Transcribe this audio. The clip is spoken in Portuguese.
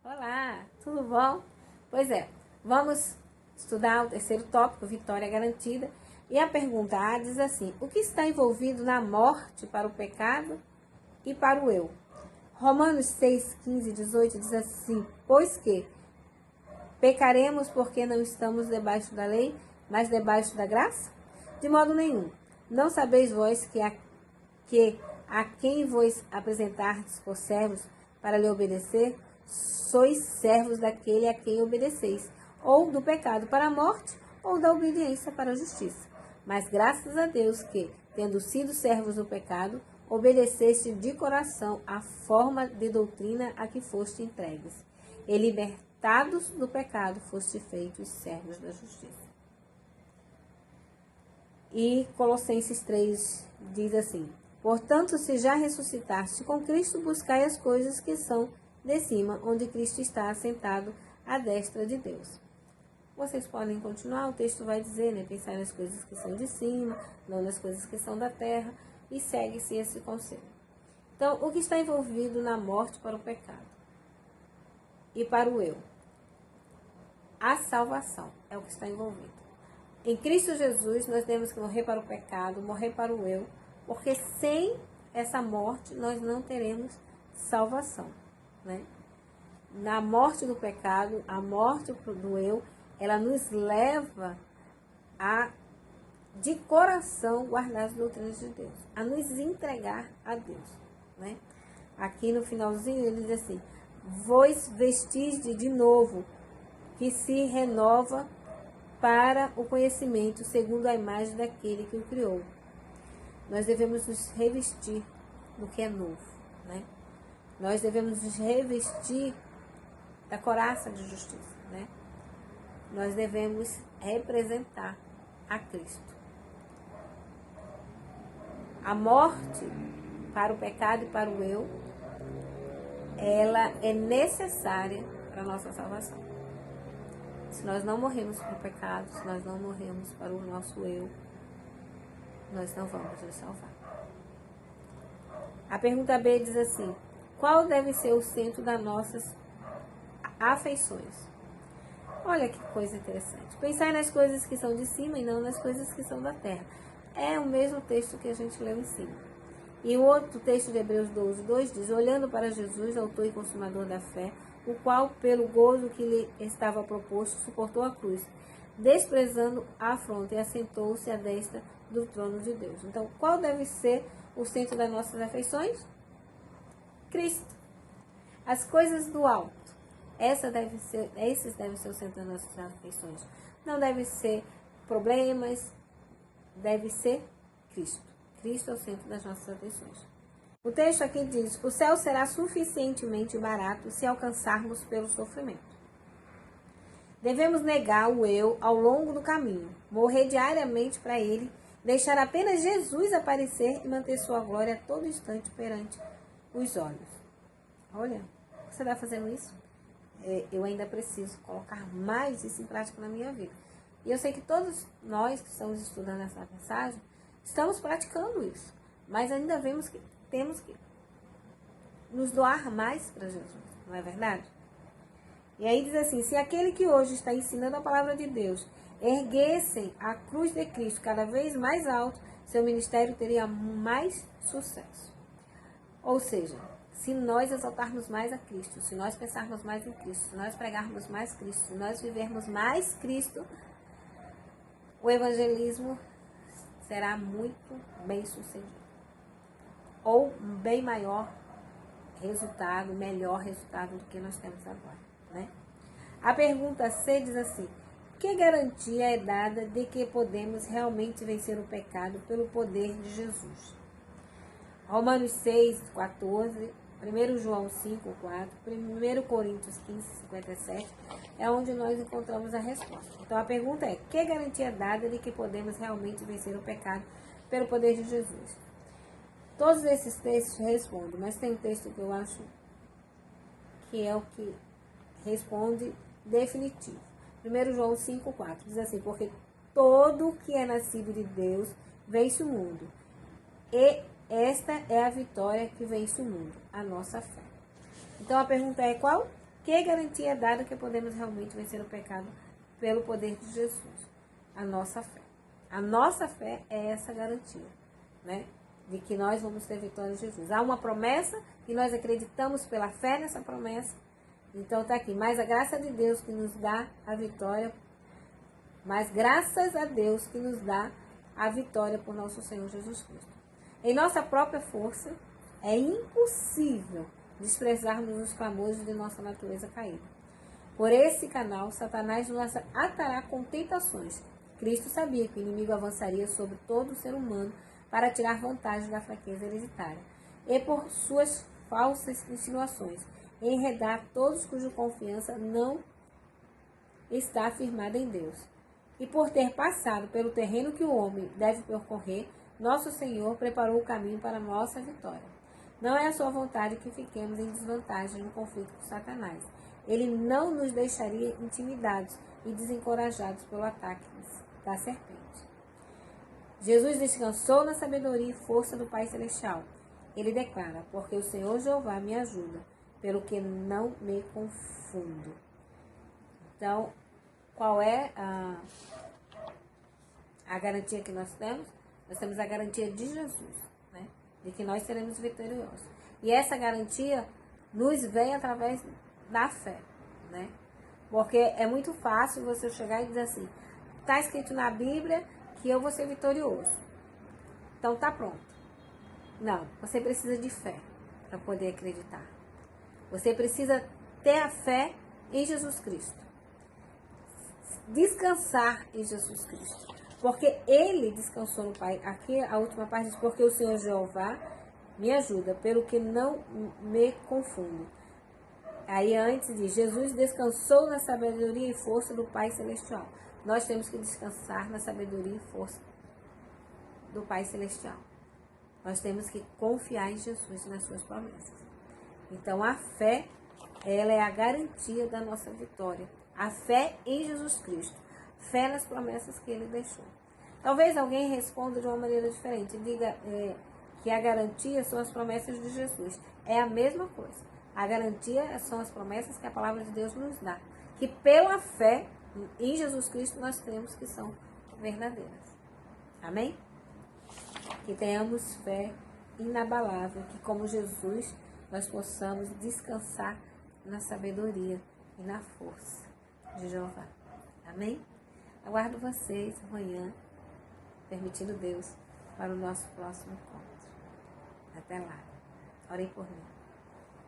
Olá, tudo bom? Pois é, vamos estudar o terceiro tópico, vitória garantida. E a pergunta A diz assim: o que está envolvido na morte para o pecado e para o eu? Romanos 6, 15 e 18 diz assim: pois que pecaremos porque não estamos debaixo da lei, mas debaixo da graça? De modo nenhum. Não sabeis vós que a quem vos apresentardes por servos para lhe obedecer, sois servos daquele a quem obedeceis, ou do pecado para a morte, ou da obediência para a justiça. Mas graças a Deus que, tendo sido servos do pecado, obedeceste de coração a forma de doutrina a que foste entregues. E libertados do pecado, foste feitos servos da justiça. E Colossenses 3 diz assim: portanto, se já ressuscitaste com Cristo, buscai as coisas que são de cima, onde Cristo está assentado à destra de Deus. Vocês podem continuar, o texto vai dizer, né? Pensar nas coisas que são de cima, não nas coisas que são da terra, e segue-se esse conselho. Então, o que está envolvido na morte para o pecado e para o eu? A salvação é o que está envolvido. Em Cristo Jesus, nós temos que morrer para o pecado, morrer para o eu, porque sem essa morte nós não teremos salvação, né? Na morte do pecado, a morte do eu, ela nos leva a, de coração, guardar as doutrinas de Deus, a nos entregar a Deus, né? Aqui no finalzinho ele diz assim: vos vestis de novo, que se renova para o conhecimento segundo a imagem daquele que o criou. Nós devemos nos revestir do que é novo, né? Nós devemos nos revestir da couraça de justiça, né? Nós devemos representar a Cristo. A morte para o pecado e para o eu, ela é necessária para a nossa salvação. Se nós não morremos para o pecado, se nós não morremos para o nosso eu, nós não vamos nos salvar. A pergunta B diz assim: qual deve ser o centro das nossas afeições? Olha que coisa interessante. Pensar nas coisas que são de cima e não nas coisas que são da terra. É o mesmo texto que a gente leu em cima. E o outro texto de Hebreus 12, 2 diz: olhando para Jesus, autor e consumador da fé, o qual, pelo gozo que lhe estava proposto, suportou a cruz, desprezando a afronta, e assentou-se à destra do trono de Deus. Então, qual deve ser o centro das nossas afeições? Cristo. As coisas do alto. Esses devem ser o centro das nossas afeições. Não deve ser problemas, deve ser Cristo. Cristo é o centro das nossas afeições. O texto aqui diz: o céu será suficientemente barato se alcançarmos pelo sofrimento. Devemos negar o eu ao longo do caminho, morrer diariamente para ele, deixar apenas Jesus aparecer e manter sua glória a todo instante perante os olhos. Olha, você está fazendo isso? Eu ainda preciso colocar mais isso em prática na minha vida. E eu sei que todos nós que estamos estudando essa mensagem, estamos praticando isso. Mas ainda temos que nos doar mais para Jesus, não é verdade? E aí diz assim: se aquele que hoje está ensinando a palavra de Deus erguessem a cruz de Cristo cada vez mais alto, seu ministério teria mais sucesso. Ou seja, se nós exaltarmos mais a Cristo, se nós pensarmos mais em Cristo, se nós pregarmos mais Cristo, se nós vivermos mais Cristo, o evangelismo será muito bem sucedido. Ou um bem maior resultado, melhor resultado do que nós temos agora, né? A pergunta C diz assim: que garantia é dada de que podemos realmente vencer o pecado pelo poder de Jesus? Romanos 6, 14, 1 João 5, 4, 1 Coríntios 15, 57, é onde nós encontramos a resposta. Então a pergunta é: que garantia é dada de que podemos realmente vencer o pecado pelo poder de Jesus? Todos esses textos respondem, mas tem um texto que eu acho que é o que responde definitivo. 1 João 5, 4 diz assim: porque todo que é nascido de Deus vence o mundo. E esta é a vitória que vence o mundo, a nossa fé. Então a pergunta é: qual? Que garantia é dada que podemos realmente vencer o pecado pelo poder de Jesus? A nossa fé. A nossa fé é essa garantia, né? De que nós vamos ter vitória em Jesus. Há uma promessa e nós acreditamos pela fé nessa promessa. Então está aqui, mas a graça de Deus que nos dá a vitória, mas graças a Deus que nos dá a vitória por nosso Senhor Jesus Cristo. Em nossa própria força, é impossível desprezarmos os clamores de nossa natureza caída. Por esse canal, Satanás nos atará com tentações. Cristo sabia que o inimigo avançaria sobre todo o ser humano para tirar vantagem da fraqueza hereditária e por suas falsas insinuações, enredar todos cuja confiança não está firmada em Deus. E por ter passado pelo terreno que o homem deve percorrer, nosso Senhor preparou o caminho para a nossa vitória. Não é a sua vontade que fiquemos em desvantagem no conflito com Satanás. Ele não nos deixaria intimidados e desencorajados pelo ataque da serpente. Jesus descansou na sabedoria e força do Pai Celestial. Ele declara, porque o Senhor Jeová me ajuda, pelo que não me confundo. Então, qual é a garantia que nós temos? Nós temos a garantia de Jesus, né? De que nós seremos vitoriosos. E essa garantia nos vem através da fé, né? Porque é muito fácil você chegar e dizer assim, está escrito na Bíblia que eu vou ser vitorioso. Então tá pronto. Não, você precisa de fé para poder acreditar. Você precisa ter a fé em Jesus Cristo. Descansar em Jesus Cristo. Porque ele descansou no Pai. Aqui a última parte diz, porque o Senhor Jeová me ajuda, pelo que não me confundo. Aí antes diz, Jesus descansou na sabedoria e força do Pai Celestial. Nós temos que descansar na sabedoria e força do Pai Celestial. Nós temos que confiar em Jesus e nas suas promessas. Então a fé, ela é a garantia da nossa vitória. A fé em Jesus Cristo. Fé nas promessas que ele deixou. Talvez alguém responda de uma maneira diferente. Diga que a garantia são as promessas de Jesus. É a mesma coisa. A garantia são as promessas que a palavra de Deus nos dá. Que pela fé em Jesus Cristo nós temos que são verdadeiras. Amém? Que tenhamos fé inabalável. Que como Jesus nós possamos descansar na sabedoria e na força de Jeová. Amém? Aguardo vocês amanhã, permitindo Deus, para o nosso próximo encontro. Até lá. Orem por mim.